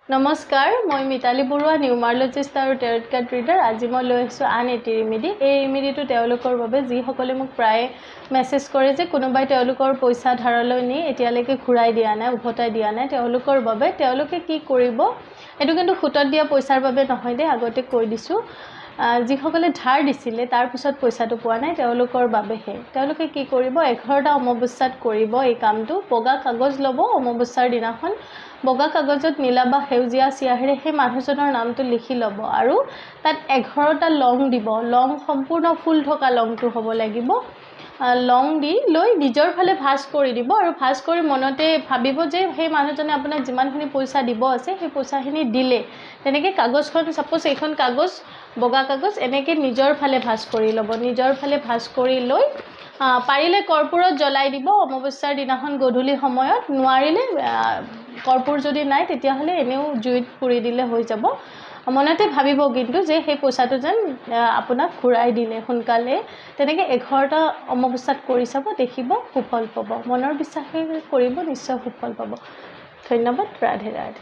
নমস্কাৰ, মই মিতালী বৰুৱা, নিউমাৰলজিষ্ট আৰু টেৰট কাৰ্ড ৰিডাৰ। আজি মই লৈ আহিছোঁ আন এটি ৰেমেডি। এই ৰেমেডিটো তেওঁলোকৰ বাবে যিসকলে মোক প্ৰায়ে মেছেজ কৰে যে কোনোবাই তেওঁলোকৰ পইচা ধাৰলৈ নি এতিয়ালৈকে ঘূৰাই দিয়া নাই, উভতাই দিয়া নাই, তেওঁলোকৰ বাবে। তেওঁলোকে কি কৰিব, এইটো কিন্তু সুতত দিয়া পইচাৰ বাবে নহয় দেই, আগতে কৈ দিছোঁ। যিসকলে ধাৰ দিছিলে তাৰপিছত পইচাটো পোৱা নাই, তেওঁলোকৰ বাবেহে। তেওঁলোকে কি কৰিব, 11টা অমাৱস্যাত কৰিব এই কামটো। বগা কাগজ ল'ব, অমাৱস্যাৰ দিনাখন বগা কাগজত নীলা বা সেউজীয়া চিয়াহেৰে সেই মানুহজনৰ নামটো লিখি ল'ব আৰু তাত 11টা লং দিব। লং সম্পূৰ্ণ ফুল থকা লংটো হ'ব লাগিব। লং দি লৈ নিজৰ ফালে ভাঁজ কৰি দিব আৰু ভাঁজ কৰি মনতে ভাবিব যে সেই মানুহজনে আপোনাক যিমানখিনি পইচা দিব আছে সেই পইচাখিনি দিলে। তেনেকৈ কাগজখন, ছাপ'জ এইখন কাগজ, বগা কাগজ, এনেকৈ নিজৰ ফালে ভাঁজ কৰি ল'ব। নিজৰ ফালে ভাঁজ কৰি লৈ পাৰিলে কৰ্পূৰত জ্বলাই দিব অমাৱস্যাৰ দিনাখন গধূলি সময়ত। নোৱাৰিলে কৰ্পূৰ যদি নাই তেতিয়াহ'লে এনেও জুইত পুৰি দিলে হৈ যাব। মনতে ভাবিব কিন্তু যে সেই পইচাটো যেন আপোনাক ঘূৰাই দিলে সোনকালে। তেনেকৈ 11টা অমাৱস্যাত কৰি চাব, দেখিব সুফল পাব। মনৰ বিশ্বাসে কৰিব, নিশ্চয় সুফল পাব। ধন্যবাদ। ৰাধে ৰাধে।